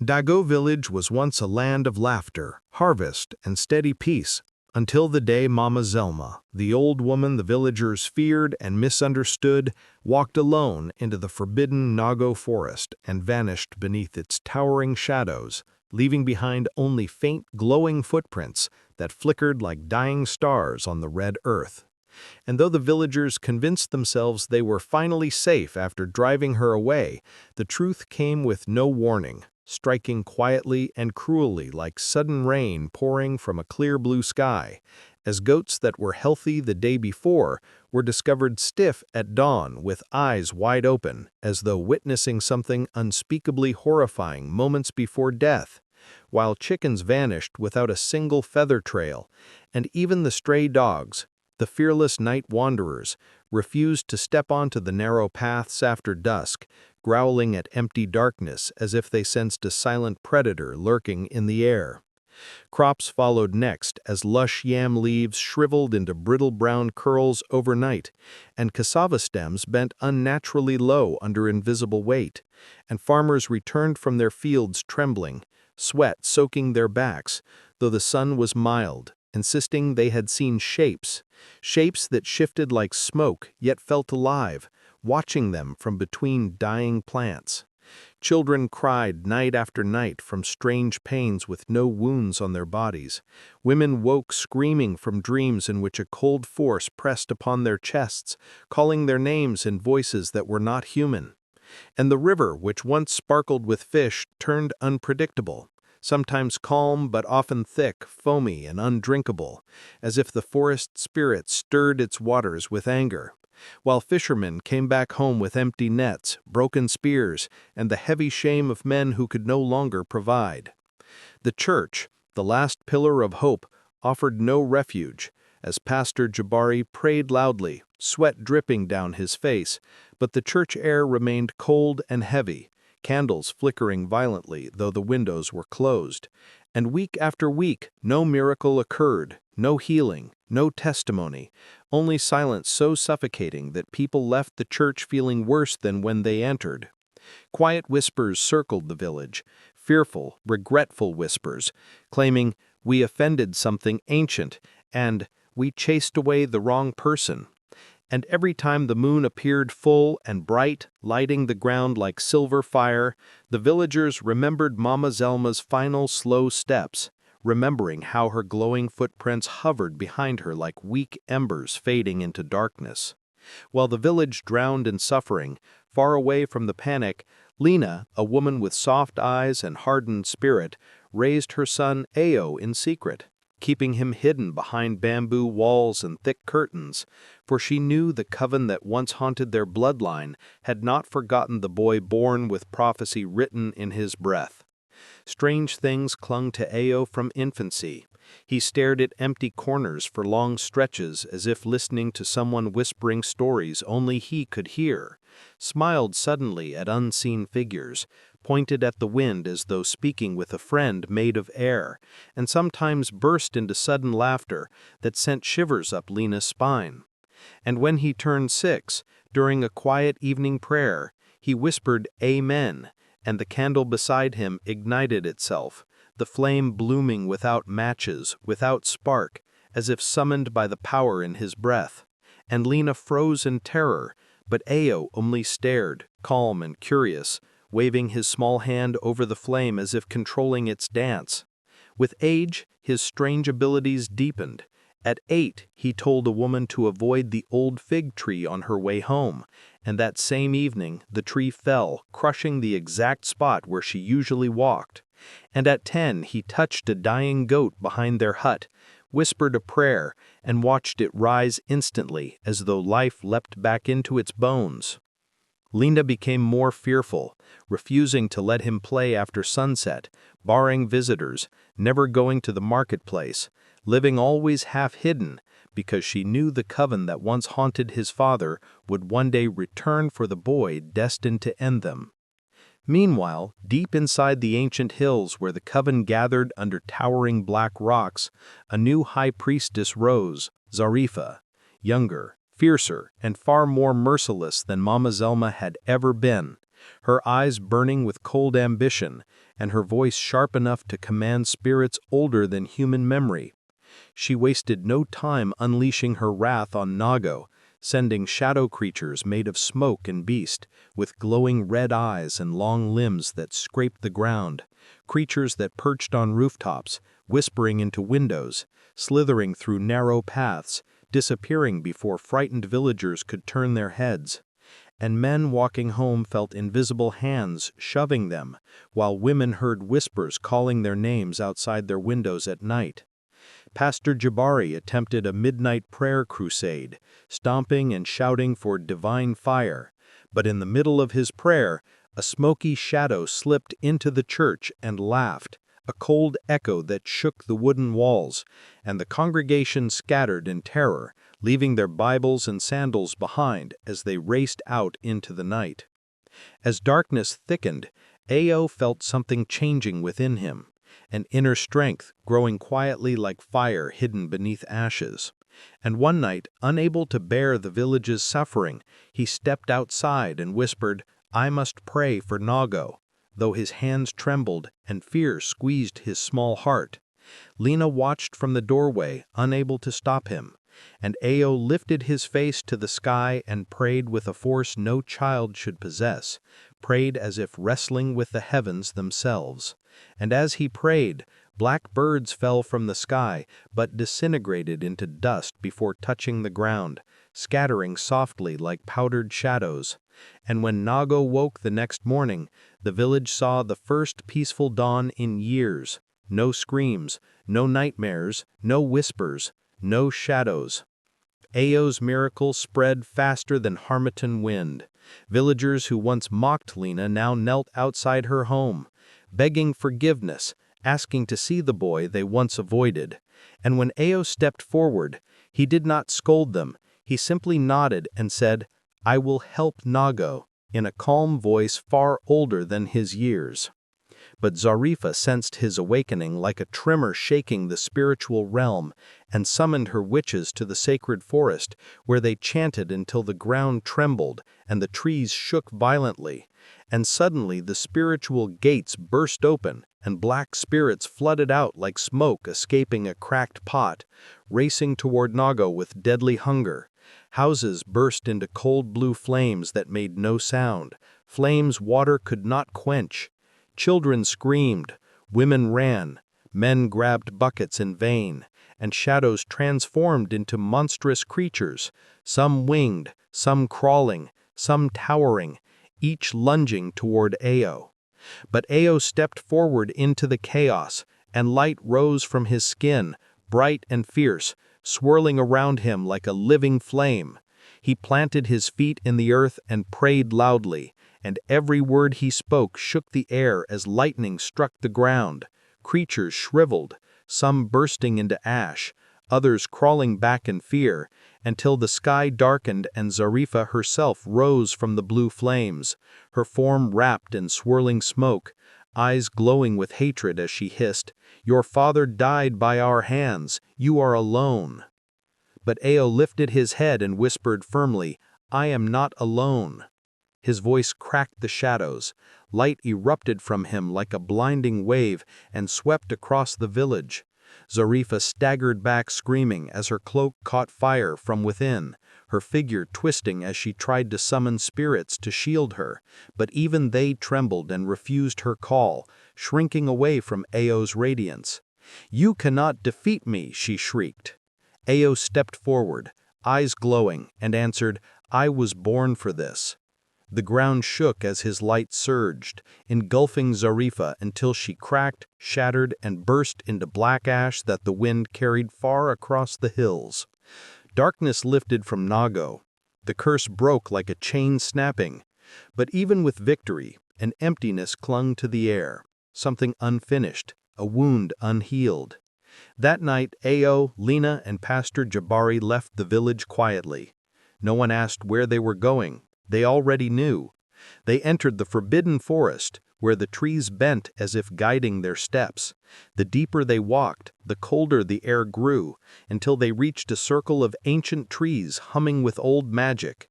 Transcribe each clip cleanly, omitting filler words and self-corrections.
Ndago village was once a land of laughter, harvest, and steady peace, until the day Mama Zelma, the old woman the villagers feared and misunderstood, walked alone into the forbidden Ndago forest and vanished beneath its towering shadows, leaving behind only faint glowing footprints that flickered like dying stars on the red earth. And though the villagers convinced themselves they were finally safe after driving her away, the truth came with no warning, striking quietly and cruelly like sudden rain pouring from a clear blue sky, as goats that were healthy the day before were discovered stiff at dawn with eyes wide open, as though witnessing something unspeakably horrifying moments before death, while chickens vanished without a single feather trail, and even the stray dogs, the fearless night wanderers, refused to step onto the narrow paths after dusk, growling at empty darkness as if they sensed a silent predator lurking in the air. Crops followed next as lush yam leaves shriveled into brittle brown curls overnight, and cassava stems bent unnaturally low under invisible weight, and farmers returned from their fields trembling, sweat soaking their backs, though the sun was mild, insisting they had seen shapes that shifted like smoke yet felt alive, watching them from between dying plants. Children cried night after night from strange pains with no wounds on their bodies. Women woke screaming from dreams in which a cold force pressed upon their chests, calling their names in voices that were not human. And the river, which once sparkled with fish, turned unpredictable, sometimes calm but often thick, foamy, and undrinkable, as if the forest spirit stirred its waters with anger, while fishermen came back home with empty nets, broken spears, and the heavy shame of men who could no longer provide. The church, the last pillar of hope, offered no refuge, as Pastor Jabari prayed loudly, sweat dripping down his face, but the church air remained cold and heavy, candles flickering violently though the windows were closed, and week after week no miracle occurred, no healing, no testimony, only silence so suffocating that people left the church feeling worse than when they entered. Quiet whispers circled the village, fearful, regretful whispers, claiming, "We offended something ancient," and "We chased away the wrong person." And every time the moon appeared full and bright, lighting the ground like silver fire, the villagers remembered Mama Zelma's final slow steps, remembering how her glowing footprints hovered behind her like weak embers fading into darkness. While the village drowned in suffering, far away from the panic, Lina, a woman with soft eyes and hardened spirit, raised her son Ao in secret, keeping him hidden behind bamboo walls and thick curtains, for she knew the coven that once haunted their bloodline had not forgotten the boy born with prophecy written in his breath. Strange things clung to Ao from infancy. He stared at empty corners for long stretches as if listening to someone whispering stories only he could hear, smiled suddenly at unseen figures, pointed at the wind as though speaking with a friend made of air, and sometimes burst into sudden laughter that sent shivers up Lina's spine. And when he turned 6, during a quiet evening prayer, he whispered "Amen," and the candle beside him ignited itself, the flame blooming without matches, without spark, as if summoned by the power in his breath. And Lina froze in terror, but Ao only stared, calm and curious, waving his small hand over the flame as if controlling its dance. With age, his strange abilities deepened. At 8, he told a woman to avoid the old fig tree on her way home, and that same evening the tree fell, crushing the exact spot where she usually walked. And at 10, he touched a dying goat behind their hut, whispered a prayer, and watched it rise instantly as though life leapt back into its bones. Lina became more fearful, refusing to let him play after sunset, barring visitors, never going to the marketplace, living always half-hidden, because she knew the coven that once haunted his father would one day return for the boy destined to end them. Meanwhile, deep inside the ancient hills where the coven gathered under towering black rocks, a new high priestess rose, Zarifa, younger, fiercer, and far more merciless than Mama Zelma had ever been, her eyes burning with cold ambition, and her voice sharp enough to command spirits older than human memory. She wasted no time unleashing her wrath on Ndago, sending shadow creatures made of smoke and beast, with glowing red eyes and long limbs that scraped the ground, creatures that perched on rooftops, whispering into windows, slithering through narrow paths, disappearing before frightened villagers could turn their heads. And men walking home felt invisible hands shoving them, while women heard whispers calling their names outside their windows at night. Pastor Jabari attempted a midnight prayer crusade, stomping and shouting for divine fire, but in the middle of his prayer, a smoky shadow slipped into the church and laughed, a cold echo that shook the wooden walls, and the congregation scattered in terror, leaving their Bibles and sandals behind as they raced out into the night. As darkness thickened, Ao felt something changing within him, an inner strength growing quietly like fire hidden beneath ashes. And one night, unable to bear the village's suffering, he stepped outside and whispered, "I must pray for Ndago," though his hands trembled and fear squeezed his small heart. Lina watched from the doorway, unable to stop him, and Ao lifted his face to the sky and prayed with a force no child should possess, prayed as if wrestling with the heavens themselves. And as he prayed, black birds fell from the sky but disintegrated into dust before touching the ground, scattering softly like powdered shadows. And when Ndago woke the next morning, the village saw the first peaceful dawn in years. No screams, no nightmares, no whispers, no shadows. Ao's miracle spread faster than Harmattan wind. Villagers who once mocked Lina now knelt outside her home, begging forgiveness, asking to see the boy they once avoided. And when Ao stepped forward, he did not scold them, he simply nodded and said, "I will help Ndago," in a calm voice far older than his years. But Zarifa sensed his awakening like a tremor shaking the spiritual realm and summoned her witches to the sacred forest, where they chanted until the ground trembled and the trees shook violently. And suddenly the spiritual gates burst open and black spirits flooded out like smoke escaping a cracked pot, racing toward Ndago with deadly hunger. Houses burst into cold blue flames that made no sound, flames water could not quench. Children screamed, women ran, men grabbed buckets in vain, and shadows transformed into monstrous creatures, some winged, some crawling, some towering, each lunging toward Ao. But Ao stepped forward into the chaos, and light rose from his skin, bright and fierce, swirling around him like a living flame. He planted his feet in the earth and prayed loudly, and every word he spoke shook the air as lightning struck the ground. Creatures shriveled, some bursting into ash, others crawling back in fear, until the sky darkened and Zarifa herself rose from the blue flames, her form wrapped in swirling smoke, eyes glowing with hatred as she hissed, "Your father died by our hands, you are alone." But Ao lifted his head and whispered firmly, "I am not alone." His voice cracked the shadows. Light erupted from him like a blinding wave and swept across the village. Zarifa staggered back screaming as her cloak caught fire from within, her figure twisting as she tried to summon spirits to shield her, but even they trembled and refused her call, shrinking away from Ao's radiance. "You cannot defeat me," she shrieked. Ao stepped forward, eyes glowing, and answered, "I was born for this." The ground shook as his light surged, engulfing Zarifa until she cracked, shattered, and burst into black ash that the wind carried far across the hills. Darkness lifted from Ndago. The curse broke like a chain snapping. But even with victory, an emptiness clung to the air, something unfinished, a wound unhealed. That night, Ao, Lina, and Pastor Jabari left the village quietly. No one asked where they were going. They already knew. They entered the forbidden forest, where the trees bent as if guiding their steps. The deeper they walked, the colder the air grew, until they reached a circle of ancient trees humming with old magic.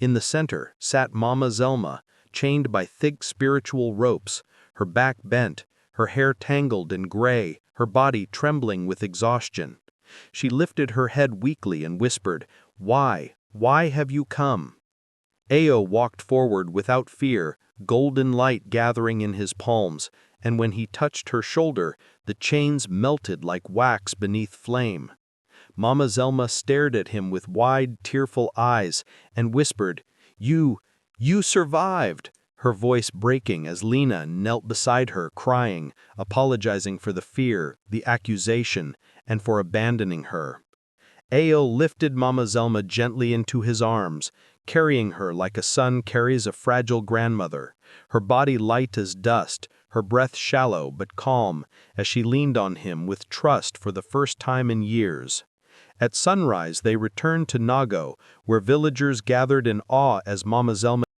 In the center sat Mama Zelma, chained by thick spiritual ropes, her back bent, her hair tangled and gray, her body trembling with exhaustion. She lifted her head weakly and whispered, "Why? Why have you come?" Ao walked forward without fear, golden light gathering in his palms, and when he touched her shoulder, the chains melted like wax beneath flame. Mama Zelma stared at him with wide, tearful eyes and whispered, You survived!" her voice breaking as Lina knelt beside her crying, apologizing for the fear, the accusation, and for abandoning her. Ao lifted Mama Zelma gently into his arms, carrying her like a son carries a fragile grandmother, her body light as dust, her breath shallow but calm, as she leaned on him with trust for the first time in years. At sunrise they returned to Ndago, where villagers gathered in awe as Mama Zelma